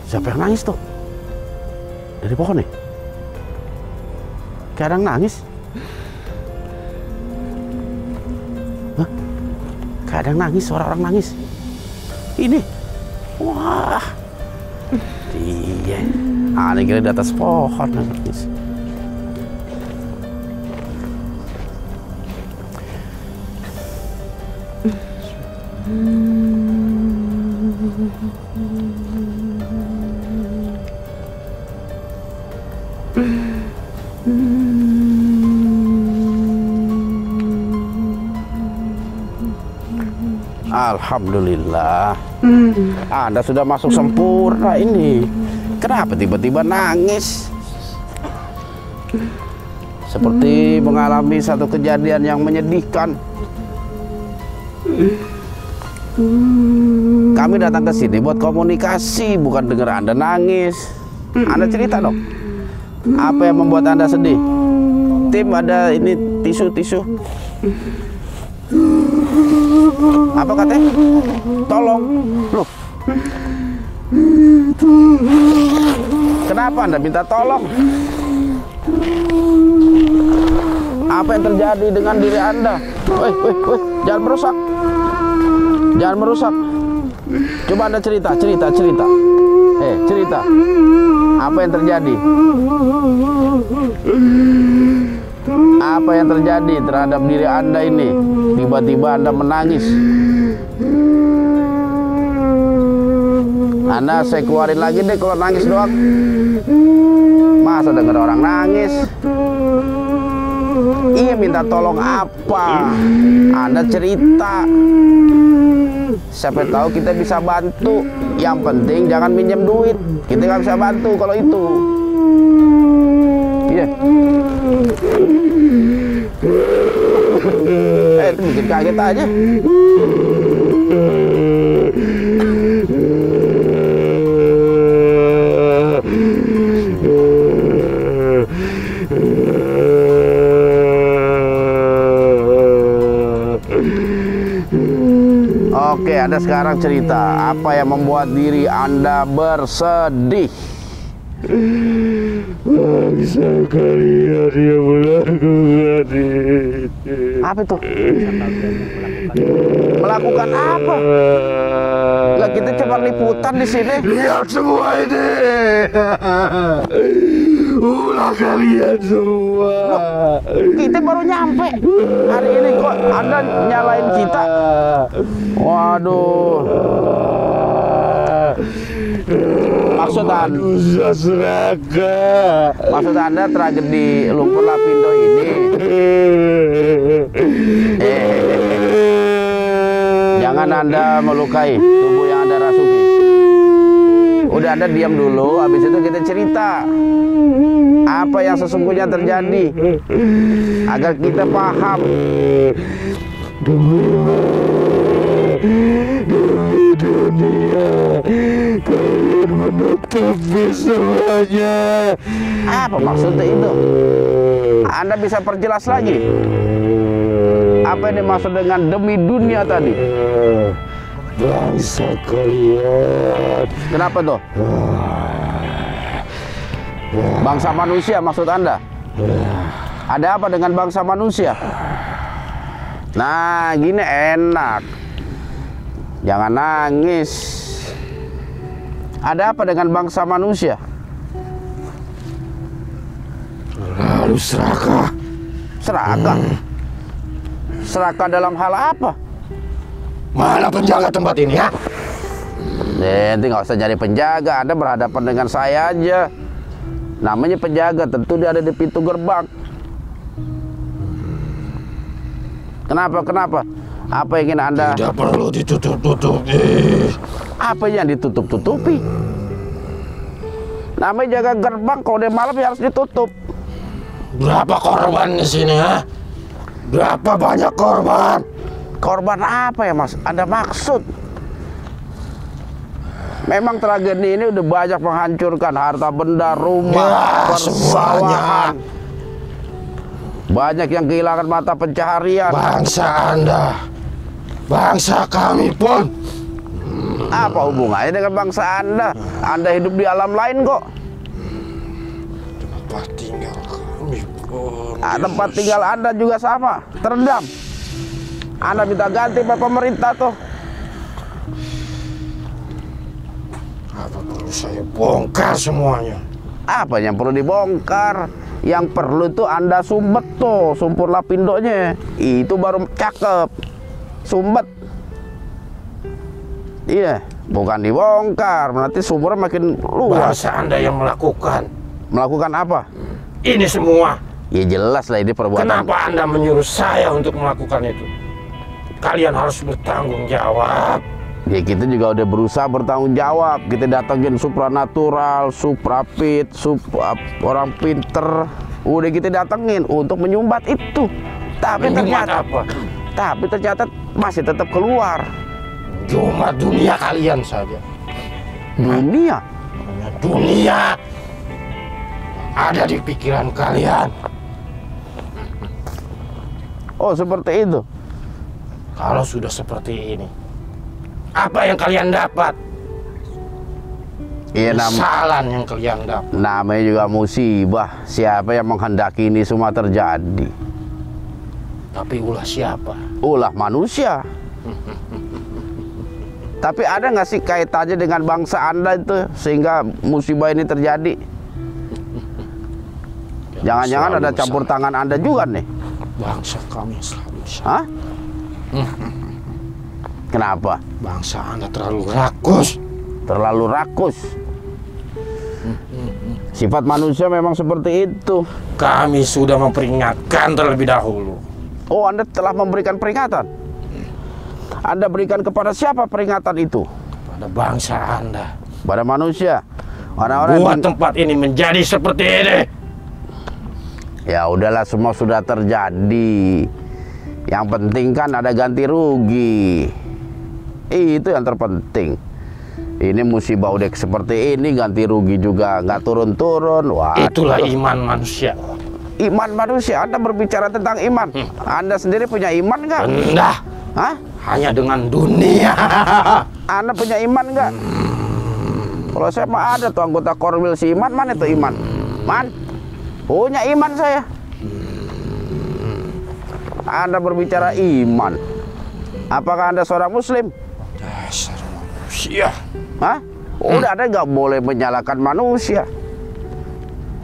Siapa yang nangis tuh? Dari pohon nih? Kayak ada yang nangis. Hah? Kayak ada yang nangis, suara orang nangis. Ini. Wah. Iya. Aneh kira di atas pohon nangis. Alhamdulillah, Anda sudah masuk sempurna ini. Kenapa tiba-tiba nangis? Seperti mengalami satu kejadian yang menyedihkan. Kami datang ke sini buat komunikasi, bukan dengar Anda nangis. Anda cerita dong, apa yang membuat Anda sedih? Tim, ada ini tisu-tisu. Apa katanya? Tolong. Loh. Kenapa Anda minta tolong? Apa yang terjadi dengan diri Anda? Woi, jangan merusak. Jangan merusak. Coba Anda cerita. Cerita. Apa yang terjadi? Apa yang terjadi terhadap diri Anda ini? Tiba-tiba Anda menangis. Anda saya keluarin lagi deh kalau nangis doang. Masa dengar orang nangis? Iya, minta tolong apa? Anda cerita. Siapa tahu kita bisa bantu. Yang penting jangan minjem duit. Kita nggak bisa bantu kalau itu. Iya. Itu bikin kaget aja. Oke, Anda sekarang cerita apa yang membuat diri Anda bersedih. Bisa kalian dia melakukan Apa itu? Melakukan apa? Lah kita cuma liputan di sini. Lihat semua ini. Ulah kalian semua. Loh, kita baru nyampe hari ini kok Anda nyalain kita. Waduh. Maksud Anda tragedi lumpur lapindo ini? Jangan Anda melukai tubuh yang Anda rasuki. Udah, Anda diam dulu, habis itu kita cerita apa yang sesungguhnya terjadi agar kita paham. Dunia kalian menutupi semuanya. Apa maksudnya itu? Anda bisa perjelas lagi? Apa yang dimaksud dengan demi dunia tadi? Bangsa kalian. Kenapa tuh? Bangsa manusia maksud Anda? Ada apa dengan bangsa manusia? Nah, gini enak. Jangan nangis. Ada apa dengan bangsa manusia? Lalu serakah. Serakah? Serakah dalam hal apa? Mana penjaga tempat ini, ya? Nanti nggak usah jadi penjaga. Anda berhadapan dengan saya aja. Namanya penjaga, tentu dia ada di pintu gerbang. Kenapa? Apa yang ingin Anda? Tidak perlu ditutup-tutupi. Apa yang ditutup-tutupi? Namanya jaga gerbang, kalau udah malam ya harus ditutup. Berapa korban di sini, ha? Berapa banyak korban? Korban apa ya, Mas? Anda maksud? Memang tragedi ini udah banyak menghancurkan harta benda, rumah, persawahan. Banyak yang kehilangan mata pencaharian. Bangsa Anda, bangsa kami pun Apa hubungannya dengan bangsa Anda? Anda hidup di alam lain kok. Tempat tinggal kami pun. Tempat tinggal Anda juga sama, terendam. Anda minta ganti Pak pemerintah tuh. Apa perlu saya bongkar semuanya? Apa yang perlu dibongkar? Yang perlu tuh Anda sumbet tuh, sumpur lapindonya. Itu baru cakep. Sumbet. Iya, bukan dibongkar. Nanti sumurnya makin luas. Bahasa Anda yang melakukan. Melakukan apa? Ini semua. Ya jelas lah ini perbuatan. Kenapa Anda menyuruh saya untuk melakukan itu? Kalian harus bertanggung jawab. Ya kita juga udah berusaha bertanggung jawab. Kita datangin supranatural, suprapit, orang pinter. Udah kita datengin untuk menyumbat itu. Tapi ternyata masih tetap keluar. Cuma dunia kalian saja. Dunia? Hanya dunia ada di pikiran kalian. Oh seperti itu. Kalau sudah seperti ini, apa yang kalian dapat? Iya, kesalahan yang kalian dapat. Namanya juga musibah. Siapa yang menghendaki ini semua terjadi? Tapi ulah siapa? Ulah manusia. Tapi ada nggak sih kaitannya dengan bangsa Anda itu sehingga musibah ini terjadi? Jangan-jangan ada campur tangan Anda juga nih? Bangsa kami selalu salah. Hah? Kenapa? Bangsa Anda terlalu rakus. Terlalu rakus. Sifat manusia memang seperti itu. Kami sudah memperingatkan terlebih dahulu. Oh, Anda telah memberikan peringatan? Anda berikan kepada siapa peringatan itu? Pada bangsa Anda. Pada manusia. Orang-orang buat tempat ini menjadi seperti ini. Ya udahlah, semua sudah terjadi. Yang penting kan ada ganti rugi. Itu yang terpenting. Ini musibah udah seperti ini, ganti rugi juga nggak turun-turun. Wah, itulah iman manusia. Iman manusia? Anda berbicara tentang iman. Anda sendiri punya iman nggak? Rendah. Hah? Hanya dengan dunia. Anda punya iman nggak? Kalau saya mah ada tuh anggota Korwil si Iman. Mana itu Iman? Man, punya iman saya. Anda berbicara iman. Apakah Anda seorang Muslim? Dasar manusia. Hah? Udah Anda nggak boleh menyalahkan manusia.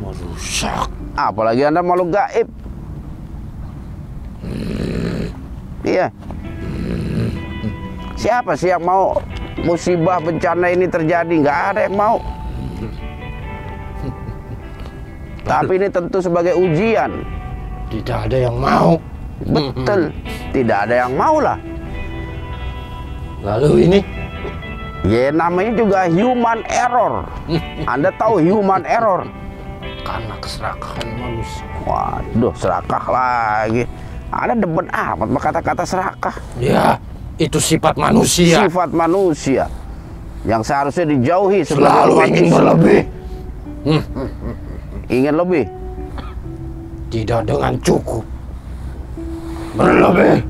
Merusak. Apalagi Anda makhluk gaib. Iya. Siapa sih yang mau musibah bencana ini terjadi? Nggak ada yang mau. Tapi ini tentu sebagai ujian. Tidak ada yang mau. Betul. Tidak ada yang mau lah. Lalu ini? Ya namanya juga human error. Anda tahu human error? Karena keserakahan manusia. Waduh, serakah lagi. Anda demen amat kata-kata serakah. Ya, itu sifat manusia. Sifat manusia yang seharusnya dijauhi. Selalu ingin berlebih. Ingin lebih. Tidak dengan cukup. Berlebih.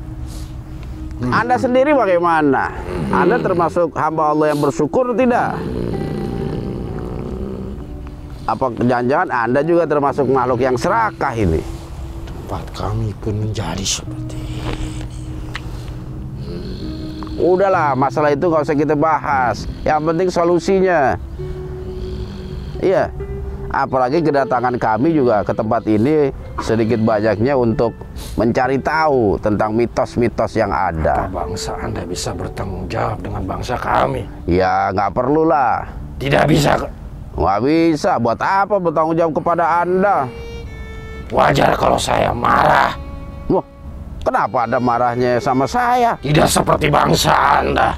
Anda sendiri bagaimana? Anda termasuk hamba Allah yang bersyukur tidak? Apa jangan-jangan Anda juga termasuk makhluk yang serakah ini? Tempat kami pun menjadi seperti ini. Udahlah, masalah itu nggak usah kita bahas. Yang penting solusinya. Iya. Apalagi kedatangan kami juga ke tempat ini sedikit banyaknya untuk mencari tahu tentang mitos-mitos yang ada. Apa bangsa Anda bisa bertanggung jawab dengan bangsa kami? Ya nggak perlulah. Tidak bisa. Nggak bisa. Buat apa bertanggung jawab kepada Anda? Wajar kalau saya marah. Wah, kenapa Anda marahnya sama saya? Tidak seperti bangsa Anda.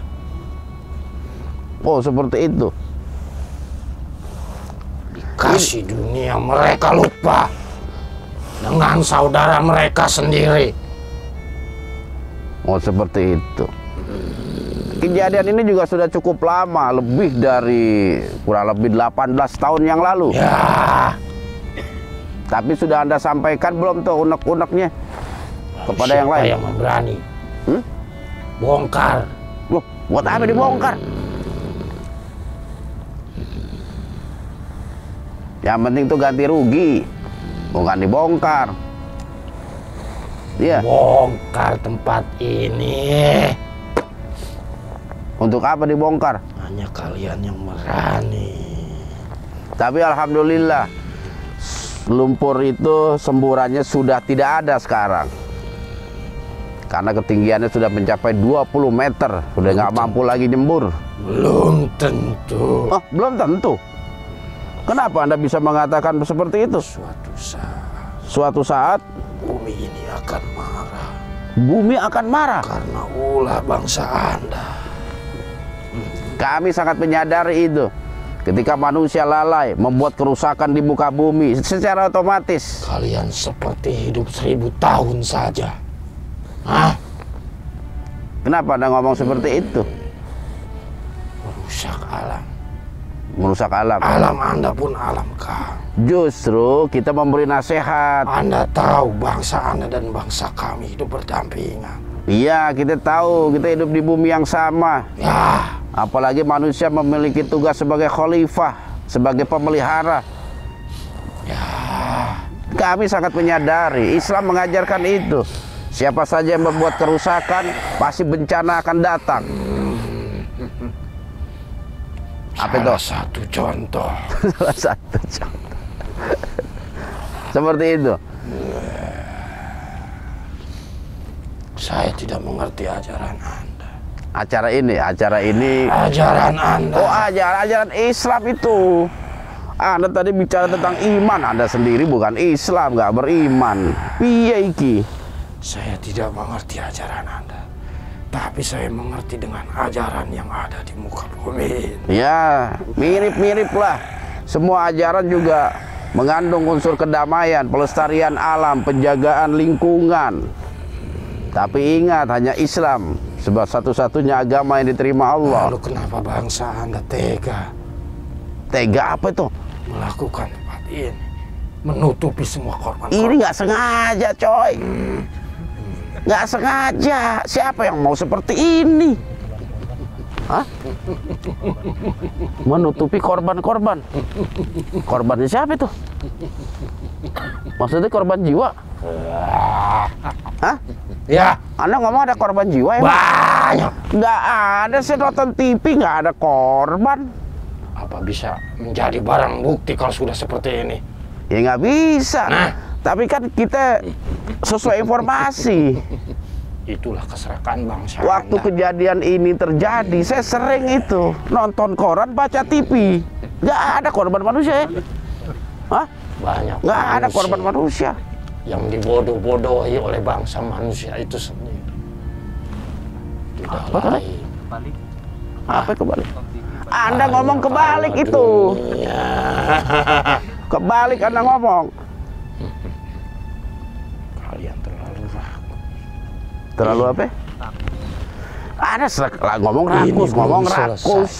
Oh, seperti itu. Kasih dunia mereka lupa dengan saudara mereka sendiri. Oh, seperti itu. Kejadian ini juga sudah cukup lama, lebih dari kurang lebih 18 tahun yang lalu. Ya. Tapi sudah Anda sampaikan belum tuh unek-uneknya kepada yang lain? Siapa yang berani bongkar? Loh, buat apa dibongkar? Yang penting tuh ganti rugi, bukan dibongkar. Iya. Bongkar tempat ini. Untuk apa dibongkar? Hanya kalian yang berani. Tapi alhamdulillah, lumpur itu semburannya sudah tidak ada sekarang. Karena ketinggiannya sudah mencapai 20 meter, sudah nggak mampu lagi nyembur. Belum tentu. Oh, belum tentu. Kenapa Anda bisa mengatakan seperti itu? Suatu saat Bumi ini akan marah. Bumi akan marah. Karena ulah bangsa Anda. Kami sangat menyadari itu. Ketika manusia lalai membuat kerusakan di muka bumi, secara otomatis Kalian seperti hidup 1000 tahun saja. Hah? Kenapa Anda ngomong seperti itu? Merusak alam. Merusak alam. Alam Anda pun alam kami. Justru kita memberi nasihat. Anda tahu bangsa Anda dan bangsa kami hidup berdampingan. Iya, kita tahu kita hidup di bumi yang sama. Ya, Apalagi manusia memiliki tugas sebagai khalifah, sebagai pemelihara. ya. Kami sangat menyadari Islam mengajarkan itu. Siapa saja yang membuat kerusakan, pasti bencana akan datang. Apa itu? Salah satu contoh. Salah satu contoh. Seperti itu. Saya tidak mengerti ajaran Anda. Ajaran ini. Ajaran Anda. Oh, ajaran Islam itu. Anda tadi bicara tentang iman. Anda sendiri bukan Islam, nggak beriman. Piye iki? Saya tidak mengerti ajaran Anda. Tapi saya mengerti dengan ajaran yang ada di muka bumi. Ya, mirip-mirip lah. Semua ajaran juga mengandung unsur kedamaian, pelestarian alam, penjagaan lingkungan. Tapi ingat, hanya Islam sebab satu-satunya agama yang diterima Allah. Lalu kenapa bangsa Anda tega Tega apa itu? melakukan tempat ini? Menutupi semua korban. Ini nggak sengaja, coy. Nggak sengaja. Siapa yang mau seperti ini? Hah? Menutupi korban-korban. Korbannya siapa itu? Maksudnya korban jiwa? Hah? Ya, Anda ngomong ada korban jiwa ya? banyak. Nggak ada, saya nonton TV nggak ada korban. Apa bisa menjadi barang bukti kalau sudah seperti ini? Ya nggak bisa. Nah. Tapi kan kita sesuai informasi. Itulah keserakahan bangsa Waktu Anda. kejadian ini terjadi, saya sering itu nonton koran, baca TV. Nggak ada korban manusia ya? Hah? Banyak Nggak ada manusia korban manusia. yang dibodoh-bodohi oleh bangsa manusia itu sendiri. Tidak Apa tadi? lain. Apa kebalik? Anda ngomong kebalik Kepala itu. dunia. Kebalik Anda ngomong. Kalian terlalu ragu. Terlalu apa? Anda ngomong Ini rakus, belum ngomong selesai. rakus.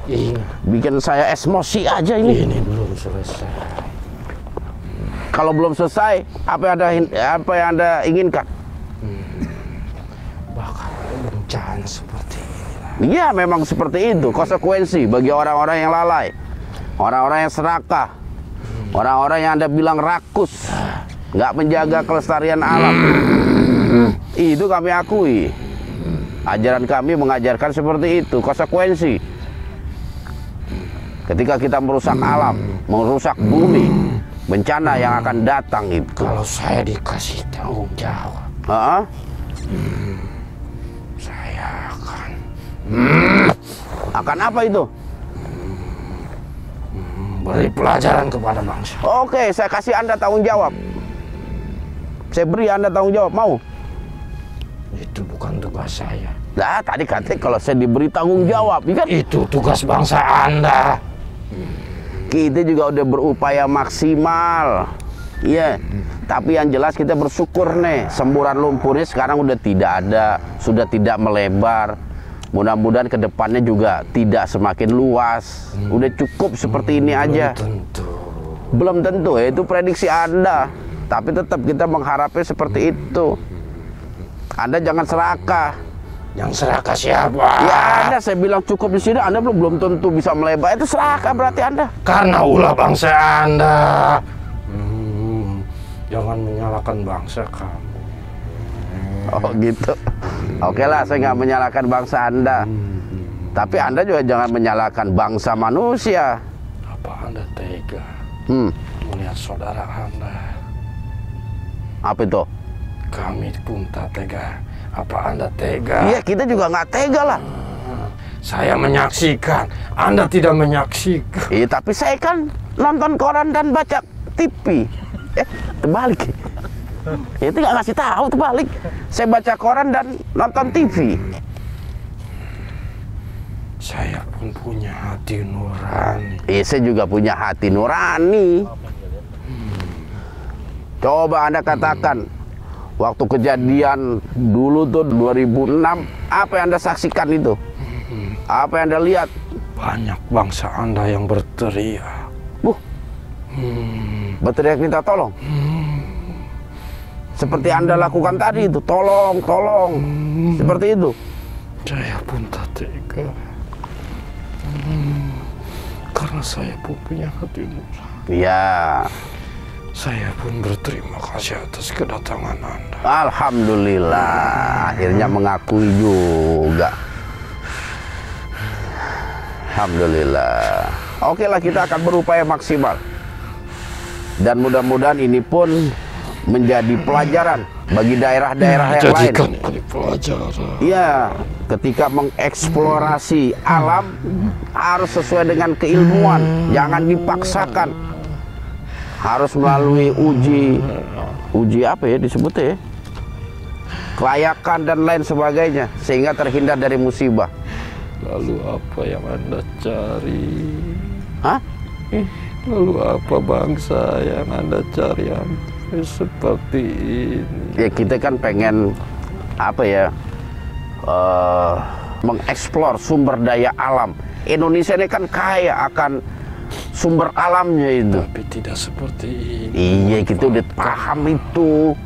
Ini Bikin saya emosi aja ini. belum selesai. Kalau belum selesai, apa yang Anda inginkan? Bahkan bencana seperti ini. Iya, memang seperti itu. Konsekuensi bagi orang-orang yang lalai, orang-orang yang serakah, orang-orang yang Anda bilang rakus, nggak menjaga kelestarian alam. Itu kami akui. Ajaran kami mengajarkan seperti itu. Konsekuensi ketika kita merusak alam, merusak bumi, bencana yang akan datang itu. Kalau saya dikasih tanggung jawab, Heeh. saya Akan apa itu? beri pelajaran kepada bangsa. Oke, saya kasih Anda tanggung jawab. Saya beri Anda tanggung jawab, mau? Itu bukan tugas saya. Nah, tadi katanya kalau saya diberi tanggung jawab, kan? Itu tugas bangsa Anda. Kita juga udah berupaya maksimal. Iya, tapi yang jelas kita bersyukur nih, semburan lumpurnya sekarang udah tidak ada, sudah tidak melebar. Mudah-mudahan kedepannya juga tidak semakin luas. Udah cukup seperti ini aja. Tentu. Belum tentu ya, itu prediksi Anda. Tapi tetap kita mengharapnya seperti itu. Anda jangan serakah. Yang serakah siapa? Ya Anda, saya bilang cukup di sini, Anda belum tentu bisa melebar. Itu serakah berarti Anda. Karena ulah bangsa Anda. Jangan menyalahkan bangsa kamu. Oh gitu. Oke lah, saya nggak menyalahkan bangsa Anda. Tapi Anda juga jangan menyalahkan bangsa manusia. Apa Anda tega melihat saudara Anda? Apa itu? Kami pun tak tega. Apa Anda tega? Iya, kita juga nggak tega lah. Saya menyaksikan, Anda tidak menyaksikan. Iya, tapi saya kan nonton koran dan baca TV. Terbalik. Itu nggak ngasih tahu, terbalik. Saya baca koran dan nonton TV. Saya pun punya hati nurani. Saya juga punya hati nurani. Coba Anda katakan, waktu kejadian dulu tuh 2006, apa yang Anda saksikan itu? Apa yang Anda lihat? Banyak bangsa Anda yang berteriak. Berteriak minta tolong. Seperti Anda lakukan tadi itu, tolong, tolong. Seperti itu. Saya pun tak tega. Karena saya pun punya hati nurani. Iya. Saya pun berterima kasih atas kedatangan Anda. Alhamdulillah, akhirnya mengakui juga. Alhamdulillah. Oke lah, kita akan berupaya maksimal. Dan mudah-mudahan ini pun menjadi pelajaran bagi daerah-daerah yang lain. Jadikan ini pelajaran. Iya, ketika mengeksplorasi alam harus sesuai dengan keilmuan, jangan dipaksakan. Harus melalui uji apa ya disebutnya ya? Kelayakan dan lain sebagainya, sehingga terhindar dari musibah. Lalu apa yang Anda cari? Hah? Lalu apa bangsa yang Anda cari sampai seperti ini? Ya kita kan pengen apa ya? Mengeksplor sumber daya alam. Indonesia ini kan kaya akan sumber alamnya itu. Tapi tidak seperti ini. Iya, kita udah paham itu.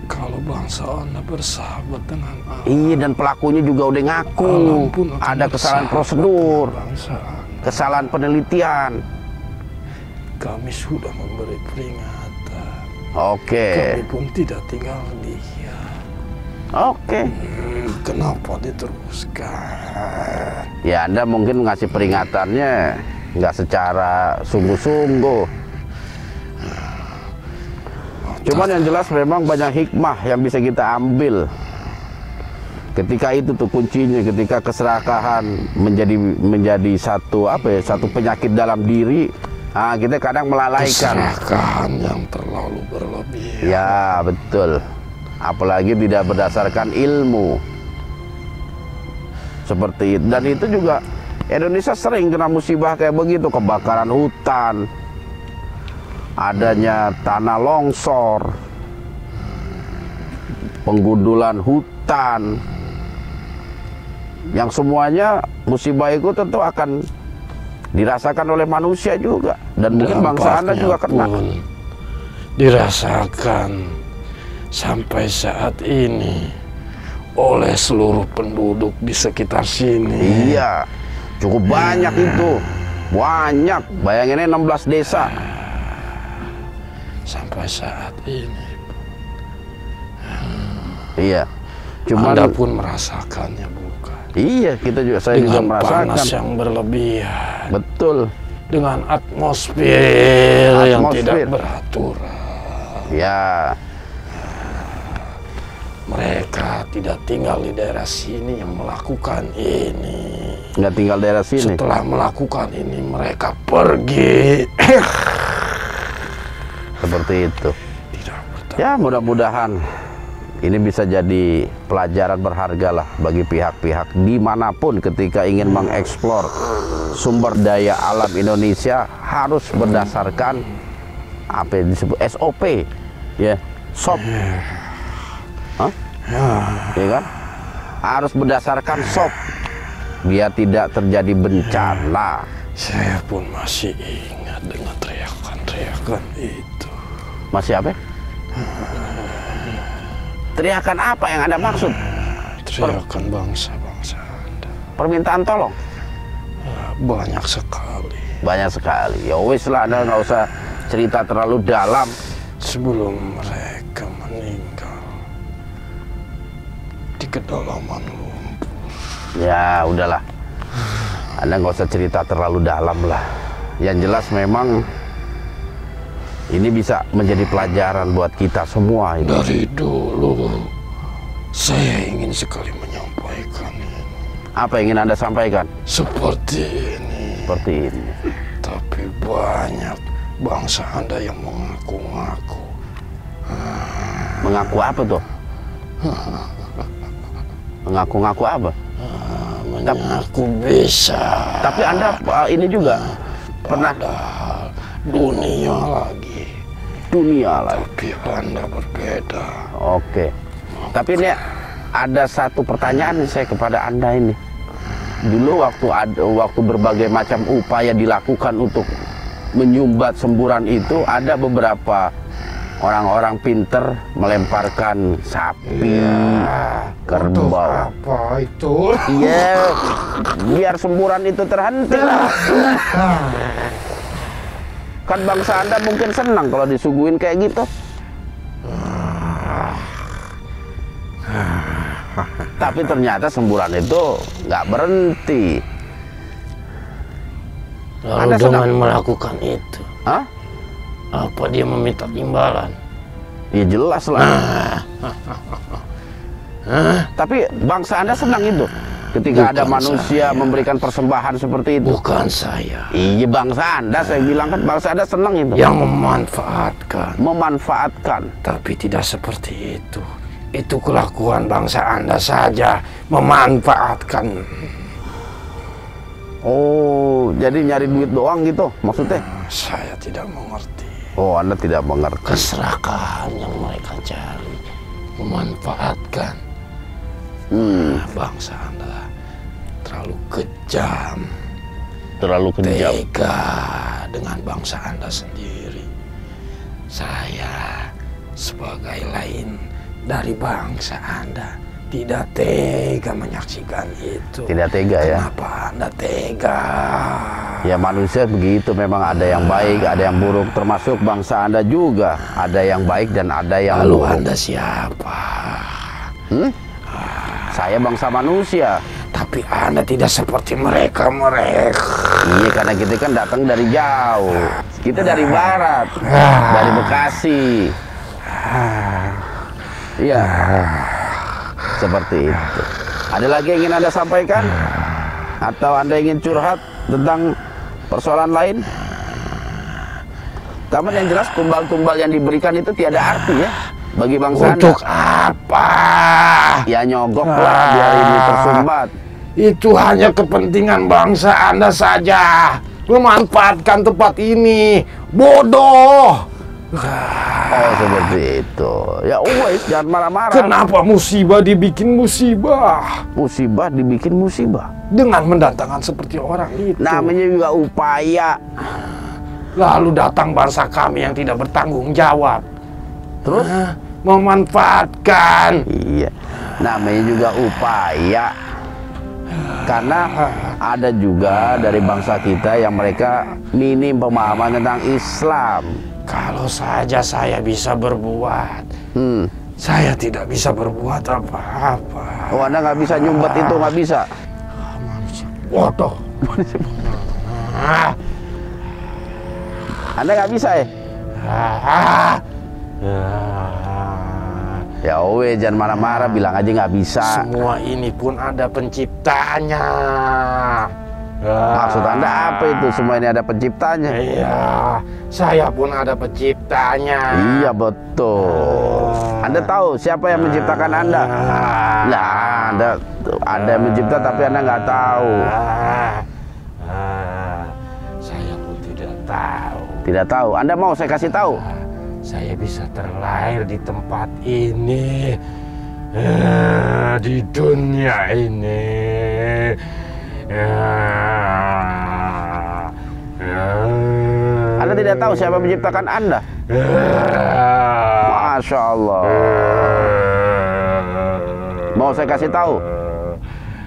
Kalau bangsa Anda bersahabat dengan alam. Iya, dan pelakunya juga udah ngaku. Ada kesalahan prosedur, kesalahan penelitian. Kami sudah memberi peringatan. Oke. Kami pun tidak tinggal diam. Oke. Kenapa diteruskan? Ya Anda mungkin ngasih peringatannya nggak secara sungguh-sungguh. Cuman yang jelas memang banyak hikmah yang bisa kita ambil. Ketika itu tuh kuncinya, ketika keserakahan menjadi satu apa ya, satu penyakit dalam diri. Nah, kita kadang melalaikan. Keserakahan yang terlalu berlebihan. Ya betul. Apalagi tidak berdasarkan ilmu. Seperti itu. Dan itu juga Indonesia sering kena musibah kayak begitu, kebakaran hutan, adanya tanah longsor, penggundulan hutan, yang semuanya musibah itu tentu akan dirasakan oleh manusia juga, dan mungkin bangsa Anda juga kena. Dirasakan sampai saat ini oleh seluruh penduduk di sekitar sini. Iya, cukup banyak itu, banyak. Bayanginnya 16 desa. Sampai saat ini. Iya, cuman Anda pun merasakannya, bukan? Iya, kita juga, saya juga dengan merasakan. panas yang berlebihan. Betul. Dengan atmosfer yang tidak beraturan. Ya. Mereka tidak tinggal di daerah sini yang melakukan ini. Nggak tinggal daerah sini. Setelah melakukan ini, mereka pergi. Seperti itu. Tidak bertahan. Ya, mudah-mudahan ini bisa jadi pelajaran berharga lah bagi pihak-pihak dimanapun ketika ingin mengeksplor sumber daya alam Indonesia, harus berdasarkan apa yang disebut SOP, ya, SOP. Hah? Ya kan? Harus berdasarkan SOP biar tidak terjadi bencana. Saya pun masih ingat dengan teriakan-teriakan itu. Masih apa? Teriakan apa yang Anda maksud? teriakan bangsa-bangsa Anda. Permintaan tolong? Banyak sekali. Banyak sekali. Ya wis lah, Anda nggak usah cerita terlalu dalam. Sebelum mereka meninggal di kedalaman lumpur. Ya udahlah, Anda nggak usah cerita terlalu dalam lah. Yang jelas memang ini bisa menjadi pelajaran buat kita semua ini. Dari dulu saya ingin sekali menyampaikan ini. Apa yang ingin Anda sampaikan? Seperti ini. Seperti ini. Tapi banyak bangsa Anda yang mengaku-ngaku. Mengaku apa tuh? Mengaku-ngaku apa? Mengaku bisa. Tapi Anda ini juga pernah dunia lagi. Dunia lah. Tapi Anda berbeda. Oke. Tapi ini ada satu pertanyaan saya kepada Anda ini. Dulu waktu berbagai macam upaya dilakukan untuk menyumbat semburan itu, ada beberapa orang-orang pinter melemparkan sapi, kerbau. Apa itu? Iya, biar semburan itu terhenti lah. Kan bangsa Anda mungkin senang kalau disuguhin kayak gitu. Tapi ternyata semburan itu nggak berhenti. Lalu Anda dengan senang melakukan itu, Hah? apa dia meminta imbalan? Ya jelas lah. Tapi bangsa Anda senang itu ketika ada manusia memberikan persembahan seperti itu. Bukan saya. Iya, bangsa Anda, saya bilang kan bangsa Anda senang itu. Yang memanfaatkan. Memanfaatkan. Tapi tidak seperti itu. Itu kelakuan bangsa Anda saja, memanfaatkan. Oh, jadi nyari duit doang gitu maksudnya? Saya tidak mengerti. Oh, Anda tidak mengerti. Keserakahan yang mereka cari, memanfaatkan. Bangsa Anda terlalu kejam. Terlalu kejam. Tega dengan bangsa Anda sendiri. Saya sebagai lain dari bangsa Anda tidak tega menyaksikan itu. Tidak tega ya? Kenapa Anda tega? Ya manusia begitu, memang ada yang baik, ada yang buruk, termasuk bangsa Anda juga. Ada yang baik dan ada yang Lalu buruk. Anda siapa? Saya bangsa manusia. Tapi Anda tidak seperti mereka. Iya, karena kita kan datang dari jauh. Kita dari barat, dari Bekasi. Iya, seperti itu. Ada lagi yang ingin Anda sampaikan? Atau Anda ingin curhat tentang persoalan lain? Tapi yang jelas tumbal-tumbal yang diberikan itu tiada arti ya bagi bangsa Untuk Anda. apa? Ya nyogok lah biar ini tersumbat. Itu hanya kepentingan bangsa Anda saja. Memanfaatkan tempat ini. Bodoh. Oh, seperti itu. Ya wes, jangan marah-marah. Kenapa musibah dibikin musibah? Musibah dibikin musibah. Dengan mendatangkan seperti orang itu. Namanya juga upaya. Lalu datang bangsa kami yang tidak bertanggung jawab. Terus? Memanfaatkan. Iya, namanya juga upaya. Karena ada juga dari bangsa kita yang mereka minim pemahaman tentang Islam. Kalau saja saya bisa berbuat, saya tidak bisa berbuat apa-apa. Oh, Anda nggak bisa nyumbat itu, nggak bisa. Bodoh. Anda nggak bisa ya? Ya weh, jangan marah-marah, bilang aja nggak bisa. Semua ini pun ada penciptanya. Maksud Anda apa itu? Semua ini ada penciptanya? Iya, saya pun ada penciptanya. Iya betul. Anda tahu siapa yang menciptakan Anda? Nah, Anda yang mencipta tapi Anda nggak tahu. Saya pun tidak tahu. Tidak tahu. Anda mau saya kasih tahu? Saya bisa terlahir di tempat ini, di dunia ini. Anda tidak tahu siapa menciptakan Anda? Masya Allah. Mau saya kasih tahu?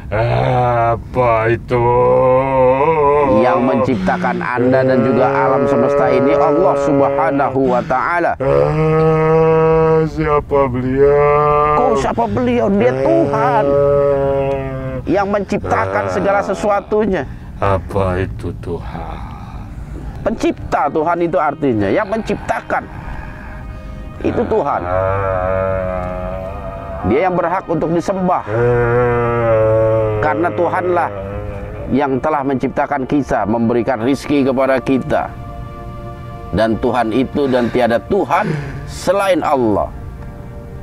Apa itu? Yang menciptakan Anda dan juga alam semesta ini Allah Subhanahu wa Ta'ala. Siapa beliau? Kok siapa beliau? Dia Tuhan yang menciptakan segala sesuatunya. Apa itu Tuhan? Pencipta. Tuhan itu artinya yang menciptakan. Itu Tuhan. Dia yang berhak untuk disembah. Karena Tuhanlah yang telah menciptakan kita, memberikan rizki kepada kita. Dan Tuhan itu dan tiada Tuhan selain Allah.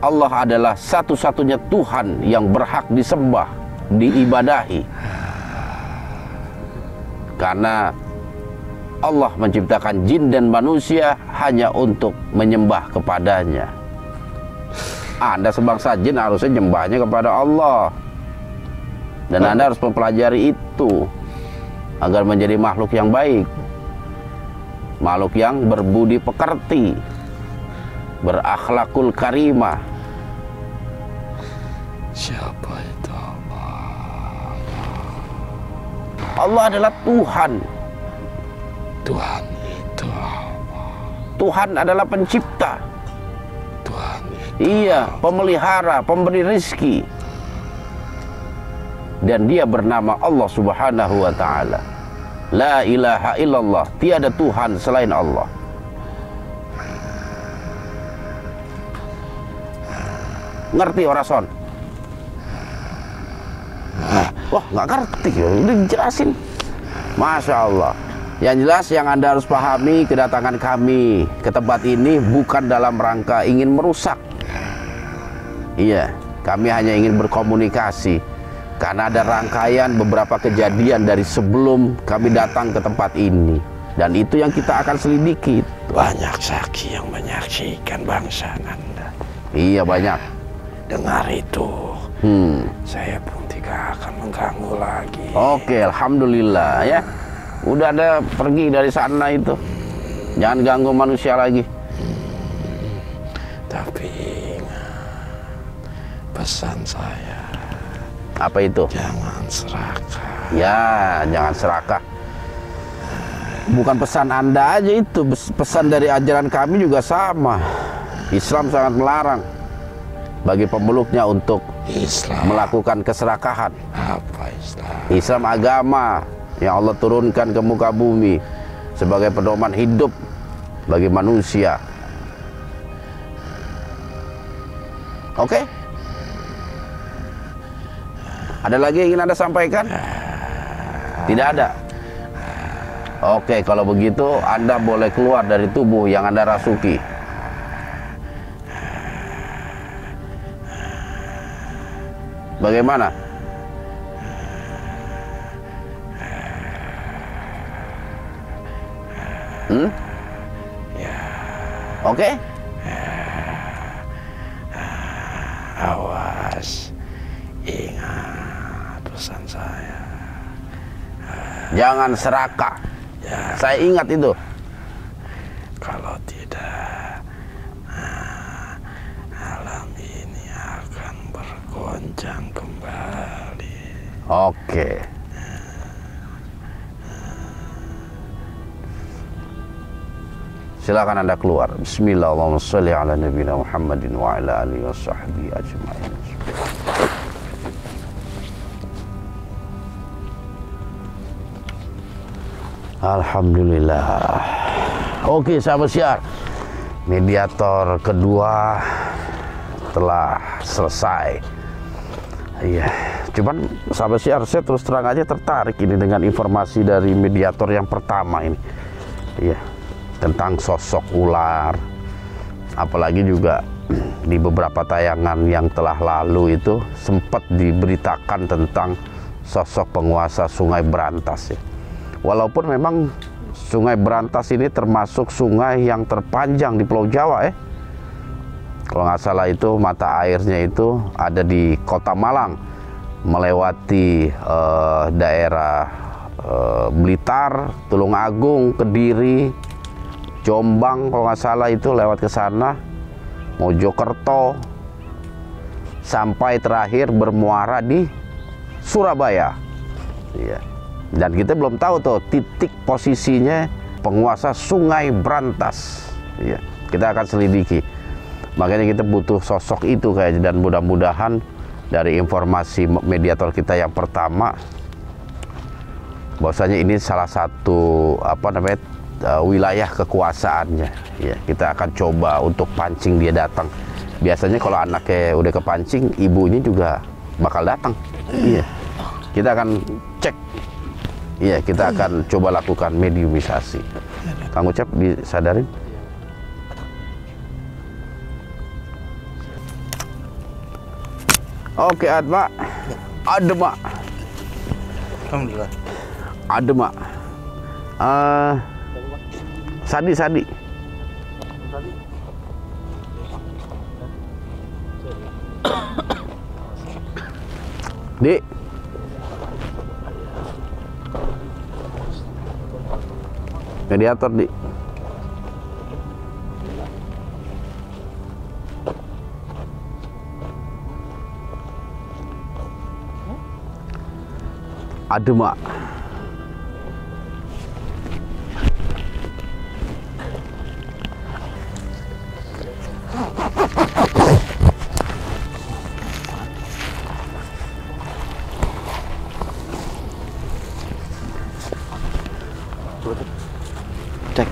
Allah adalah satu-satunya Tuhan yang berhak disembah, diibadahi. Karena Allah menciptakan jin dan manusia hanya untuk menyembah kepadanya. Anda sebangsa jin harusnya nyembahnya kepada Allah. Dan Anda harus mempelajari itu agar menjadi makhluk yang baik, makhluk yang berbudi pekerti, berakhlakul karimah. Siapa itu Allah? Allah adalah Tuhan. Tuhan itu Allah. Tuhan adalah pencipta. Tuhan itu Iya, pemelihara, pemberi rizki. Dan dia bernama Allah Subhanahu wa Ta'ala. La ilaha illallah, tiada Tuhan selain Allah. Ngerti orang son? Wah, nggak ngerti, udah dijelasin. Masya Allah. Yang jelas yang Anda harus pahami, kedatangan kami ke tempat ini bukan dalam rangka ingin merusak. Iya, kami hanya ingin berkomunikasi. Karena ada rangkaian beberapa kejadian dari sebelum kami datang ke tempat ini. Dan itu yang kita akan selidiki. banyak saksi yang menyaksikan bangsa Anda. Iya, banyak. Dengar itu. Saya pun tidak akan mengganggu lagi. Oke, alhamdulillah ya. Udah ada pergi dari sana itu. Jangan ganggu manusia lagi. Tapi ingat pesan saya. Apa itu? Jangan serakah. Ya, jangan serakah. Bukan pesan Anda aja itu, pesan dari ajaran kami juga sama. Islam sangat melarang bagi pemeluknya untuk melakukan keserakahan. Apa Islam? Islam agama yang Allah turunkan ke muka bumi sebagai pedoman hidup bagi manusia. Oke? Ada lagi yang ingin Anda sampaikan? Tidak ada. Oke, kalau begitu Anda boleh keluar dari tubuh yang Anda rasuki. Bagaimana? Oke? Awas, ingat pesan saya. Jangan serakah. Ya, Saya ingat itu. kalau tidak, alam ini akan bergoncang kembali. Oke. Silakan Anda keluar. Bismillahirrahmanirrahim. Shalli ala nabiyina Muhammadin wa ala alihi washabbihi ajmain. Alhamdulillah. Oke, sahabat Syiar. Mediator kedua telah selesai. Iya, cuman sahabat Syiar, saya terus terang aja tertarik ini dengan informasi dari mediator yang pertama ini. Iya, tentang sosok ular. Apalagi juga di beberapa tayangan yang telah lalu itu sempat diberitakan tentang sosok penguasa Sungai Berantas ya. Walaupun memang Sungai Berantas ini termasuk sungai yang terpanjang di Pulau Jawa ya. Kalau nggak salah itu mata airnya itu ada di Kota Malang, melewati daerah Blitar, Tulungagung, Kediri, Jombang kalau nggak salah itu lewat ke sana, Mojokerto, sampai terakhir bermuara di Surabaya. Ya. Dan kita belum tahu tuh titik posisinya penguasa Sungai Brantas. Ya. Kita akan selidiki. Makanya kita butuh sosok itu kayaknya, dan mudah-mudahan dari informasi mediator kita yang pertama, bahwasanya ini salah satu wilayah kekuasaannya. Ya, kita akan coba untuk pancing dia datang. Biasanya kalau anaknya udah kepancing, ibunya juga bakal datang. Iya. Kita akan cek. Iya, kita akan coba lakukan mediumisasi. Kang Ucap disadarin? Oke, Adma. Adma. Alhamdulillah. Adma. Sadi. Di. Mediator, Di. Adema. Cek.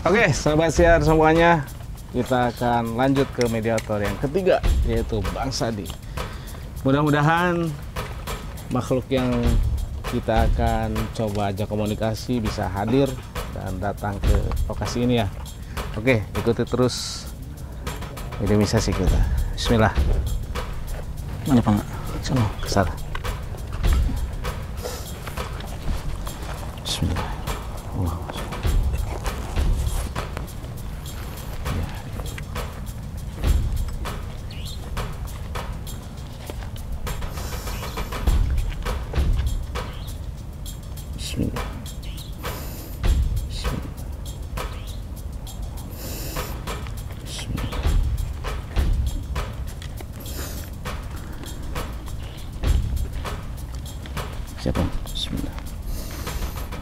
Oke, sahabat siar semuanya, kita akan lanjut ke mediator yang ketiga, yaitu Bang Sadi. Mudah-mudahan makhluk yang kita akan coba ajak komunikasi bisa hadir dan datang ke lokasi ini ya. Oke, ikuti terus mediumisasi kita. Bismillah. Mana Pak? Sono. Kesana. Bismillah. Bismillah. Bismillah. Siapa? Bismillah.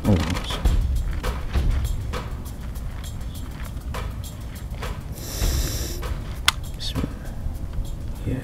Allahumma sholli. Bismillah. Ya.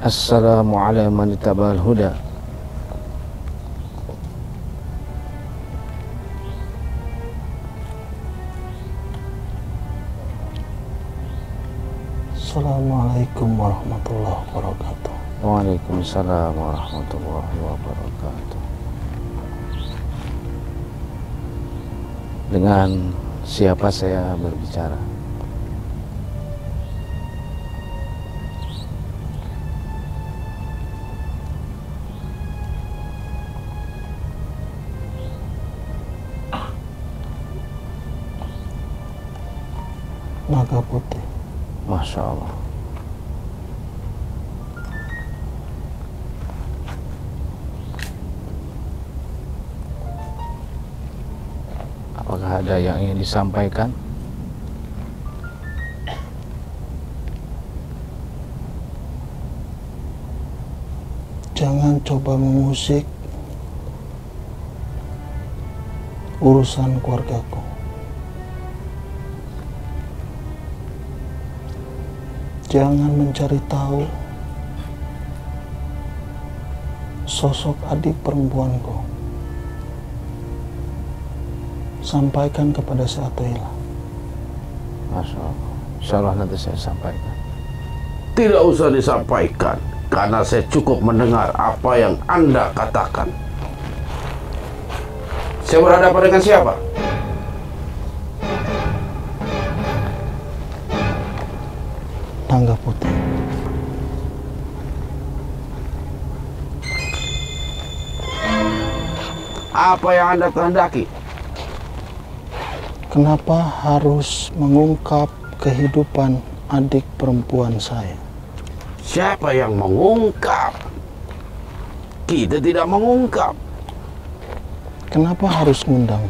Assalamu ala man ittaba'al huda. Assalamualaikum warahmatullahi wabarakatuh. Waalaikumsalam warahmatullahi wabarakatuh. Dengan siapa saya berbicara? Naga Putih. Masya Allah. Apakah ada yang ingin disampaikan? Jangan coba mengusik urusan keluargaku. Jangan mencari tahu sosok adik perempuanku. Sampaikan kepada si Atoila. Masya Allah. Insya Allah nanti saya sampaikan. Tidak usah disampaikan, karena saya cukup mendengar apa yang Anda katakan. Saya berhadapan dengan siapa? Naga Putih. Apa yang Anda kehendaki? Kenapa harus mengungkap kehidupan adik perempuan saya? Siapa yang mengungkap? Kita tidak mengungkap. Kenapa harus ngundang?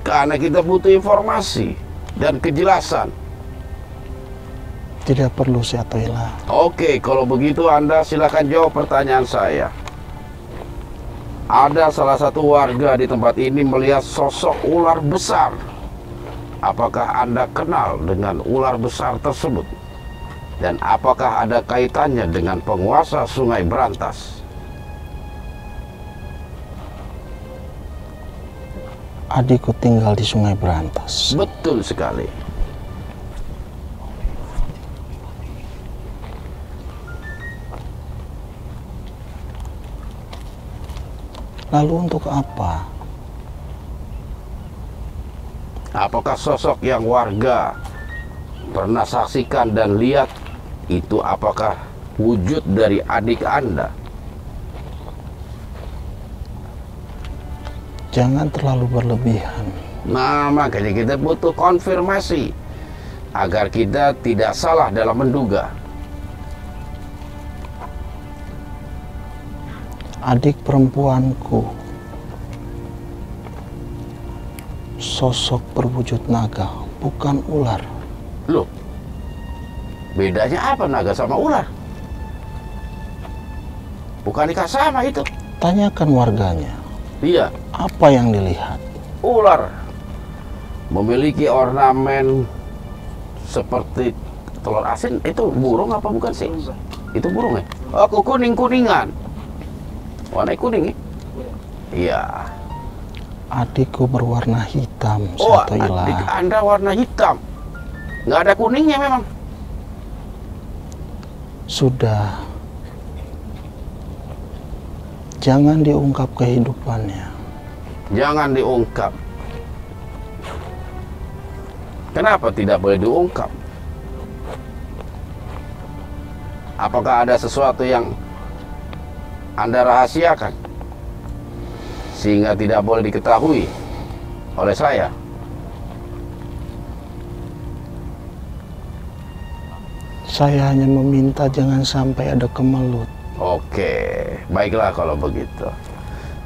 Karena kita butuh informasi dan kejelasan. Tidak perlu si Atoila. Oke, kalau begitu Anda silakan jawab pertanyaan saya. Ada salah satu warga di tempat ini melihat sosok ular besar. Apakah Anda kenal dengan ular besar tersebut? Dan apakah ada kaitannya dengan penguasa Sungai Berantas? Adikku tinggal di Sungai Berantas. Betul sekali. Lalu untuk apa? Apakah sosok yang warga pernah saksikan dan lihat itu apakah wujud dari adik Anda? Jangan terlalu berlebihan. Nah, makanya kita butuh konfirmasi agar kita tidak salah dalam menduga. Adik perempuanku sosok berwujud naga, bukan ular. Loh, bedanya apa naga sama ular? Bukankah sama itu? Tanyakan warganya, Iya, apa yang dilihat? ular memiliki ornamen seperti telur asin. Itu burung apa bukan sih? Itu burung ya? Oh, kuning-kuningan. Warna kuning ya? Iya. Adikku berwarna hitam, Oh, Satoila. adik Anda warna hitam. Nggak ada kuningnya memang. Sudah. Jangan diungkap kehidupannya. Jangan diungkap. Kenapa tidak boleh diungkap? Apakah ada sesuatu yang Anda rahasiakan sehingga tidak boleh diketahui oleh saya? Saya hanya meminta jangan sampai ada kemelut. Oke, baiklah kalau begitu.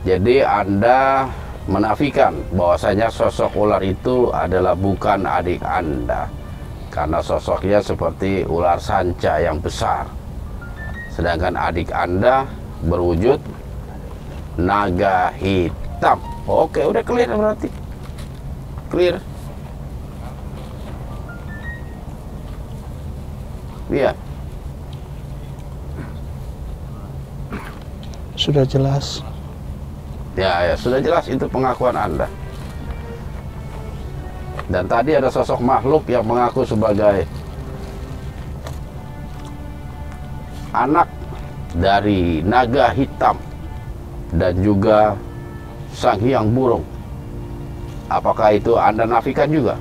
Jadi Anda menafikan bahwasanya sosok ular itu adalah bukan adik Anda, karena sosoknya seperti ular sanca yang besar. Sedangkan adik Anda berwujud naga hitam. Oke, udah clear berarti. Clear. Iya. sudah jelas. Ya, sudah jelas itu pengakuan Anda. Dan tadi ada sosok makhluk yang mengaku sebagai anak dari naga hitam dan juga Sang Hyang Burung. Apakah itu Anda nafikan juga?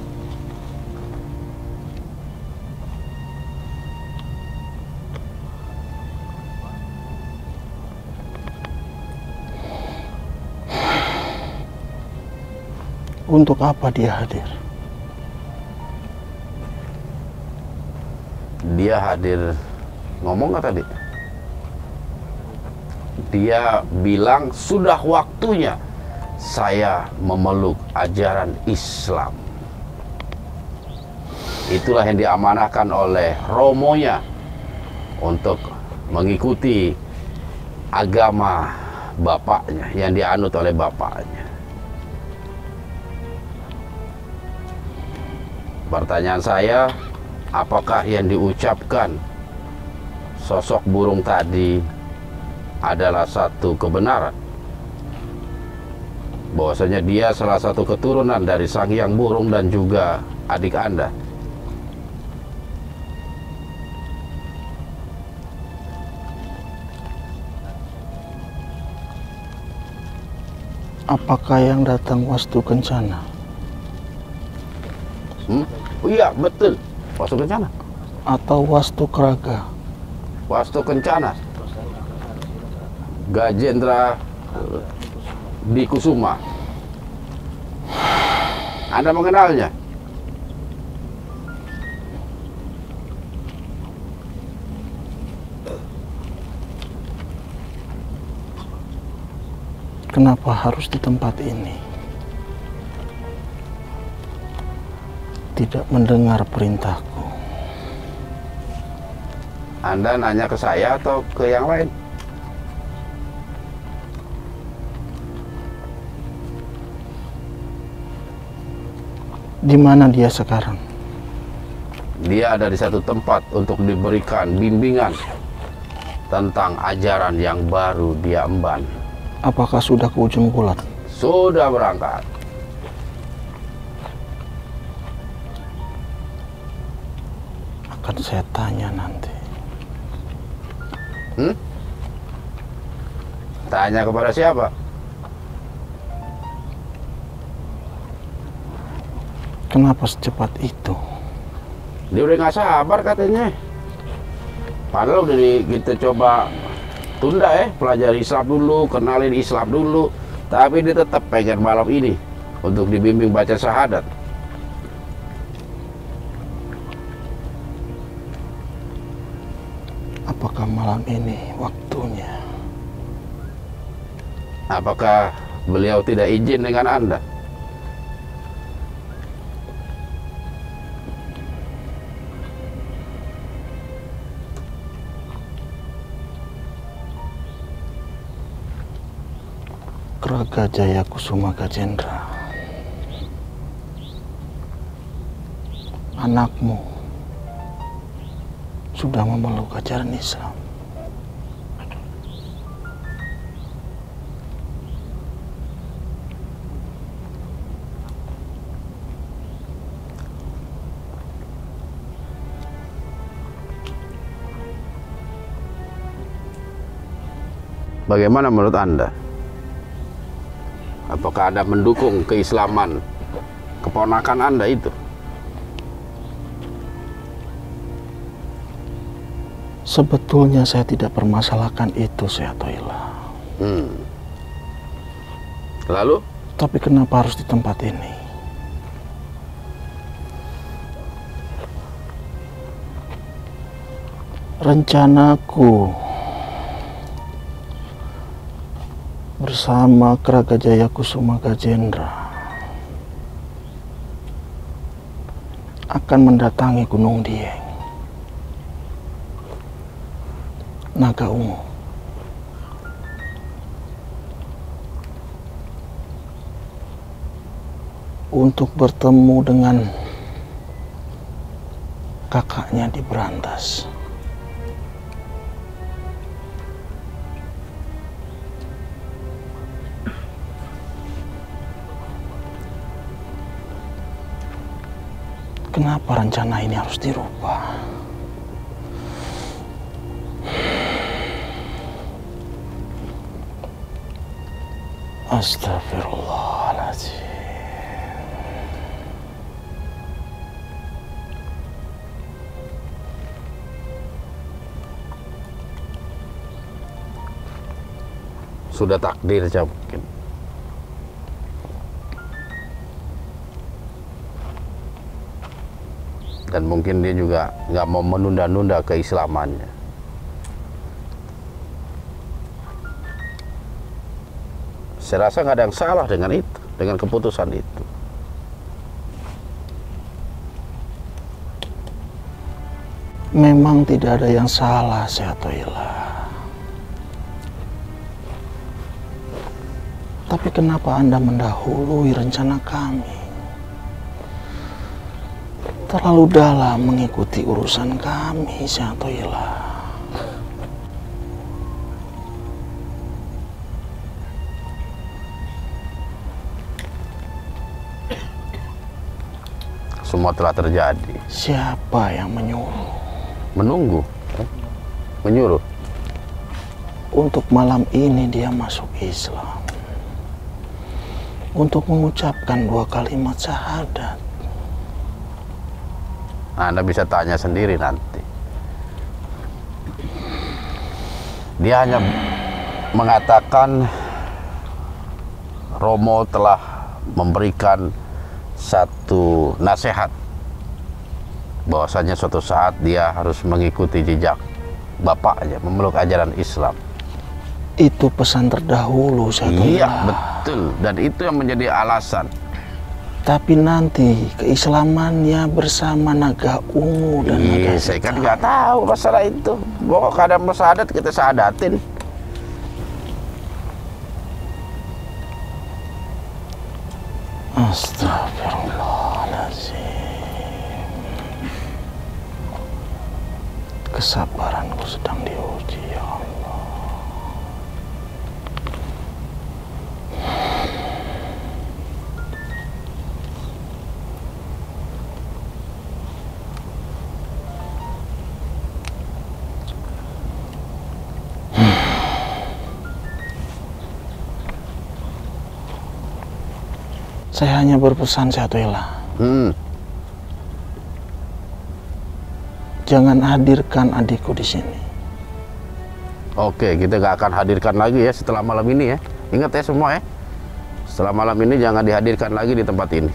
Untuk apa dia hadir? Dia hadir, ngomong nggak tadi? Dia bilang sudah waktunya saya memeluk ajaran Islam. Itulah yang diamanahkan oleh romonya untuk mengikuti agama bapaknya yang dianut oleh bapaknya. Pertanyaan saya, apakah yang diucapkan sosok burung tadi adalah satu kebenaran? Bahwasanya dia salah satu keturunan dari Sang Hyang Burung dan juga adik Anda. Apakah yang datang Wastu Kencana? Oh iya, betul. Wastu Kencana. Atau Wastu Kraga? Wastu Kencana. Gajendra di Kusuma. Anda mengenalnya? Kenapa harus di tempat ini? Tidak mendengar perintahku. Anda nanya ke saya atau ke yang lain? Di mana dia sekarang? Dia ada di satu tempat untuk diberikan bimbingan tentang ajaran yang baru dia emban. Apakah sudah ke ujung bulat? Sudah berangkat. Akan saya tanya nanti. Tanya kepada siapa? Kenapa secepat itu? Dia udah nggak sabar katanya. Padahal udah kita coba tunda pelajari Islam dulu, kenalin Islam dulu. Tapi dia tetap pengen malam ini untuk dibimbing baca syahadat. Apakah malam ini waktunya? Apakah beliau tidak izin dengan Anda? Kraga Jaya Kusuma Gajendra, anakmu sudah memeluk ajaran Islam. Bagaimana menurut Anda? Apakah Anda mendukung keislaman keponakan Anda itu? Sebetulnya saya tidak permasalahkan itu, Seatoila. Lalu? Tapi kenapa harus di tempat ini? Rencanaku bersama Kraga Jaya Kusuma Gajendra akan mendatangi Gunung Dieng, Naga Ungu, untuk bertemu dengan kakaknya di Berantas. kenapa rencana ini harus dirubah? Astagfirullahaladzim. Sudah takdir saja mungkin. Dan mungkin dia juga nggak mau menunda-nunda keislamannya. Saya rasa nggak ada yang salah dengan itu, dengan keputusan itu. Memang tidak ada yang salah, Seatoilah. Tapi kenapa Anda mendahului rencana kami? Terlalu dalam mengikuti urusan kami, Seatoilah. Semua telah terjadi. Siapa yang menyuruh? Menunggu, menyuruh. Untuk malam ini dia masuk Islam. Untuk mengucapkan 2 kalimat syahadat. Anda bisa tanya sendiri nanti. Dia hanya mengatakan Romo telah memberikan satu nasihat bahwasanya suatu saat dia harus mengikuti jejak bapaknya, memeluk ajaran Islam. Itu pesan terdahulu, Seatoilah. Iya, betul. Dan itu yang menjadi alasan. Tapi nanti keislamannya bersama naga ungu dan naga Saya kan hitam. nggak tahu masalah itu. Pokoknya kadang mau syahadat kita syahadatin. Astagfirullahaladzim. Kesabaranku sedang diuji, ya Allah. Saya hanya berpesan, Seatoilah. Jangan hadirkan adikku di sini. Oke, kita nggak akan hadirkan lagi ya setelah malam ini ya. Ingat ya semua ya. Setelah malam ini jangan dihadirkan lagi di tempat ini.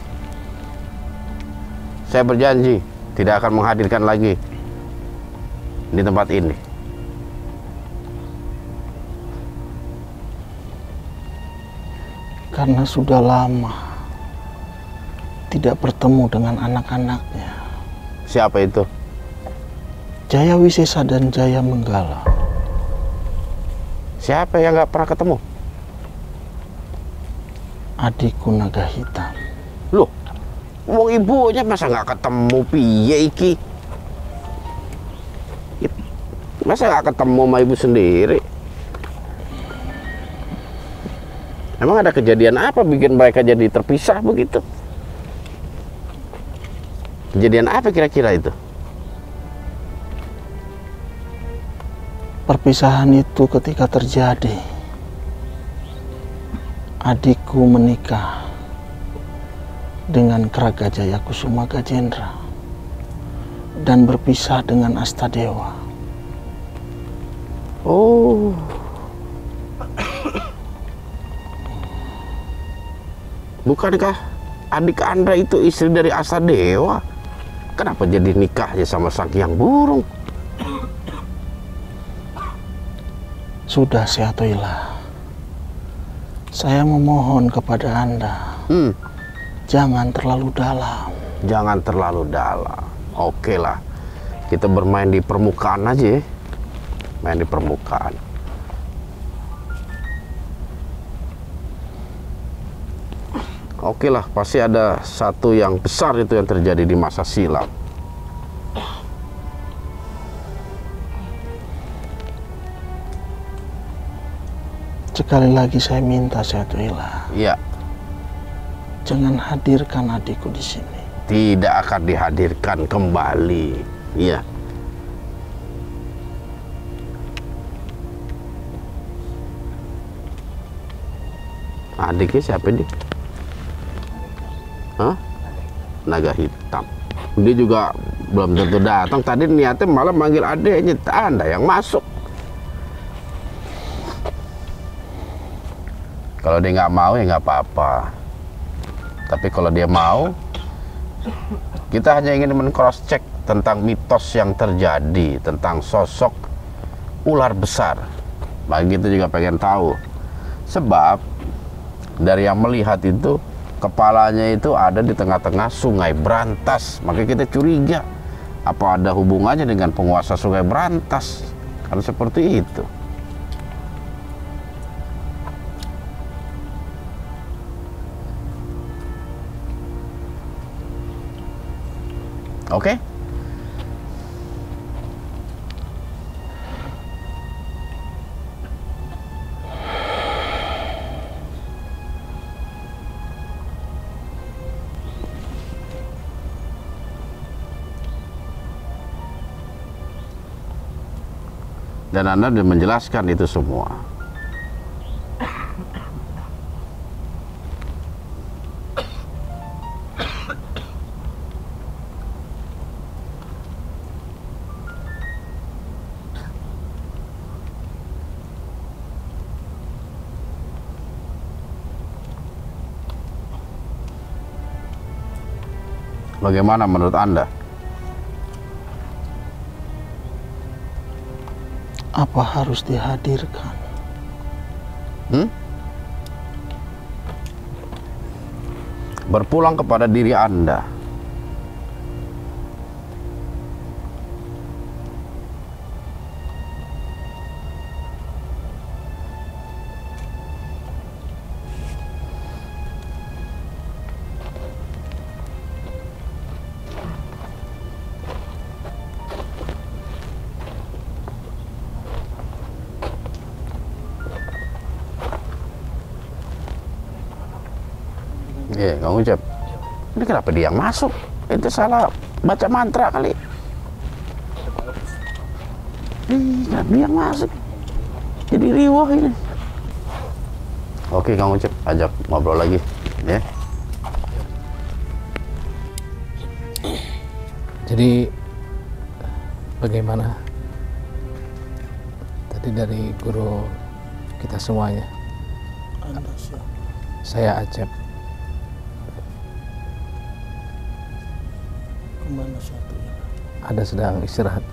Saya berjanji tidak akan menghadirkan lagi di tempat ini. Karena sudah lama tidak bertemu dengan anak-anaknya. Siapa itu? Jaya Wisesa dan Jaya Menggala. Siapa yang nggak pernah ketemu? Adikku naga hitam. Loh, wong ibunya masa nggak ketemu piye iki? Masa nggak ketemu sama ibu sendiri? Emang ada kejadian apa bikin mereka jadi terpisah begitu? Kejadian apa kira-kira itu? Perpisahan itu ketika terjadi, adikku menikah dengan Keraga Jaya Kusuma Gajendra dan berpisah dengan Astadewa. Oh, bukankah adik Anda itu istri dari Astadewa? Kenapa jadi nikahnya sama Sang Hyang Burung? Sudah, Seatoilah. Saya memohon kepada Anda, jangan terlalu dalam. Jangan terlalu dalam. Oke lah, kita bermain di permukaan aja ya. Main di permukaan. Oke lah, pasti ada satu yang besar itu yang terjadi di masa silam. Sekali lagi saya minta, Seatoilah. Iya, Jangan hadirkan adikku di sini. tidak akan dihadirkan kembali. Iya. Adiknya siapa dia? Hah? Naga hitam. Dia juga belum tentu datang. Tadi niatnya malah manggil adiknya. Anda yang masuk. Kalau dia nggak mau ya nggak apa-apa. Tapi kalau dia mau, kita hanya ingin men-cross check tentang mitos yang terjadi tentang sosok ular besar. Bagi kita juga pengen tahu. Sebab dari yang melihat itu, kepalanya itu ada di tengah-tengah Sungai Brantas. Makanya kita curiga, apa ada hubungannya dengan penguasa Sungai Brantas? Karena seperti itu. Oke? Dan Anda sudah menjelaskan itu semua. Bagaimana menurut Anda? Apa harus dihadirkan? Berpulang kepada diri Anda. Iya, Kang Ucap. Ini kenapa dia yang masuk? Itu salah baca mantra kali. Kenapa dia yang masuk? Jadi riwah ini. Oke, Kang Ucap, ajak ngobrol lagi, ya. Jadi bagaimana tadi dari guru kita semuanya? Anda siapa? Saya Acep. Kemana satunya? Ada sedang istirahat,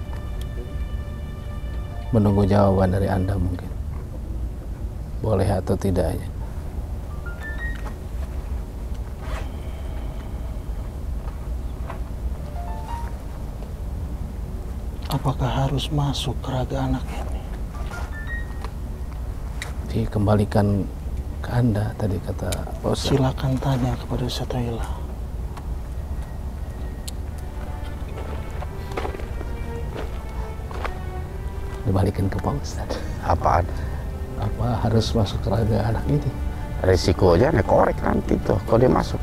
menunggu jawaban dari Anda mungkin. Boleh atau tidaknya. Apakah harus masuk ke raga anak ini? Dikembalikan ke Anda tadi kata Pak Ustaz. Silakan tanya kepada Sataila. Dibalikin ke Pak Ustaz. Apaan? Apa harus masuk ke raga anak ini? Risiko aja nih korek nanti tuh kalau dia masuk.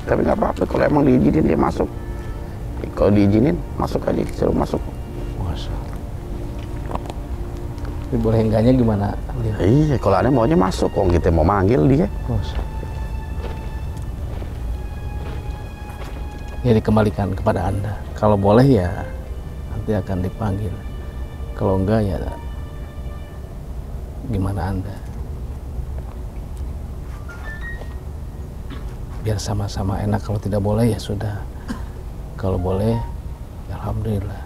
Tapi nggak apa-apa kalau emang diizinin dia masuk. Kalau diizinin masuk aja, suruh masuk. Masya. Tapi boleh enggaknya gimana? Iya, kalau ada maunya masuk, kok kita mau manggil dia. Masya. Ya dikembalikan kepada Anda. Kalau boleh ya nanti akan dipanggil. Kalau enggak ya gimana Anda? Biar sama-sama enak. Kalau tidak boleh ya sudah. Kalau boleh ya alhamdulillah.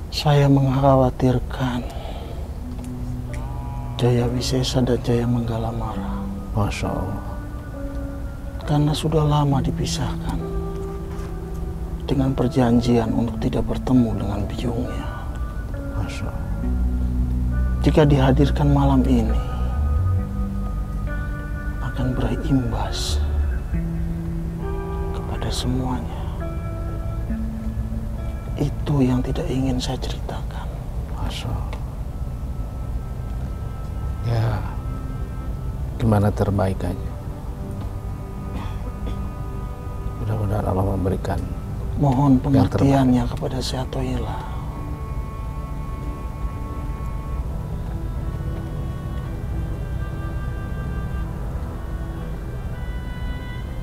Saya mengkhawatirkan Jaya Wisesa dan Jaya Manggalamara. Masya Allah. Karena sudah lama dipisahkan dengan perjanjian untuk tidak bertemu dengan biungnya. Masya Allah. Jika dihadirkan malam ini akan berimbas kepada semuanya. Itu yang tidak ingin saya ceritakan. Masya Allah. Ya gimana terbaik aja. memberikan. Mohon pengertiannya kepada Syekh Athoillah.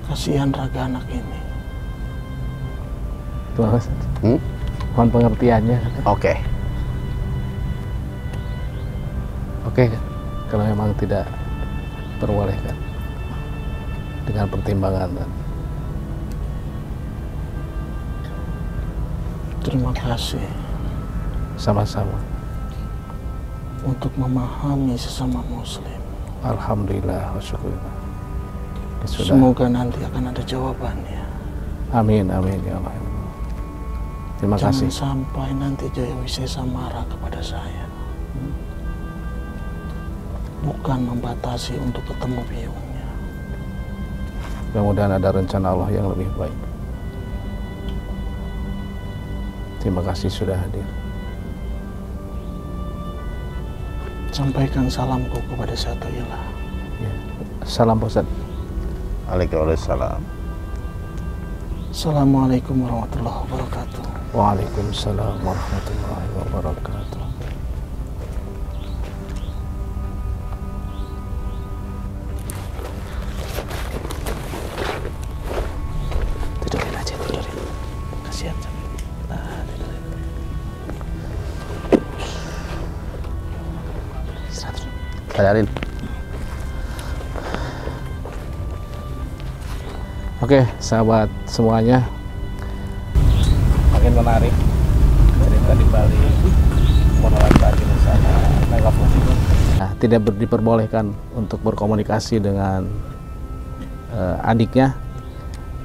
Kasihan raga anak ini. Tuh, Mas. Mohon pengertiannya. Oke. Oke, kalau memang tidak perbolehkan dengan pertimbangan. Terima kasih Sama-sama. untuk memahami sesama muslim. Alhamdulillah wa syukurillah. Sudah. Semoga nanti akan ada jawabannya. Amin, amin ya Allah. Terima kasih. Jangan sampai nanti Jaya Wisesa marah kepada saya. Bukan membatasi untuk ketemu biungnya. Mudah-mudahan ada rencana Allah yang lebih baik. Terima kasih sudah hadir. Sampaikan salamku kepada Syekh Athoillah. Ya. Salam Pak Ustadz. Waalaikumsalam. Assalamualaikum warahmatullahi wabarakatuh. Waalaikumsalam warahmatullahi wabarakatuh. Tidurin aja, tidurin. Kasihan sama. Nah, tidurin. Istirahat. Bayarin. Oke, sahabat semuanya, makin menarik cerita di Bali menolak tadi bersama Nangka Putih. Nah, tidak diperbolehkan untuk berkomunikasi dengan adiknya,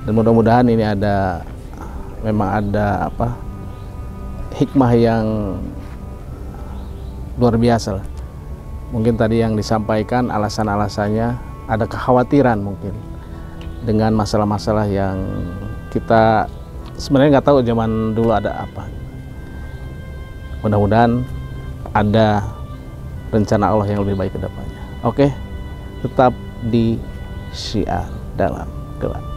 dan mudah-mudahan ini memang ada hikmah yang luar biasa lah. Mungkin tadi yang disampaikan alasan-alasannya ada kekhawatiran mungkin dengan masalah-masalah yang kita sebenarnya nggak tahu zaman dulu ada apa. Mudah-mudahan ada rencana Allah yang lebih baik ke depannya. Oke, tetap di Syiar dalam Gelap.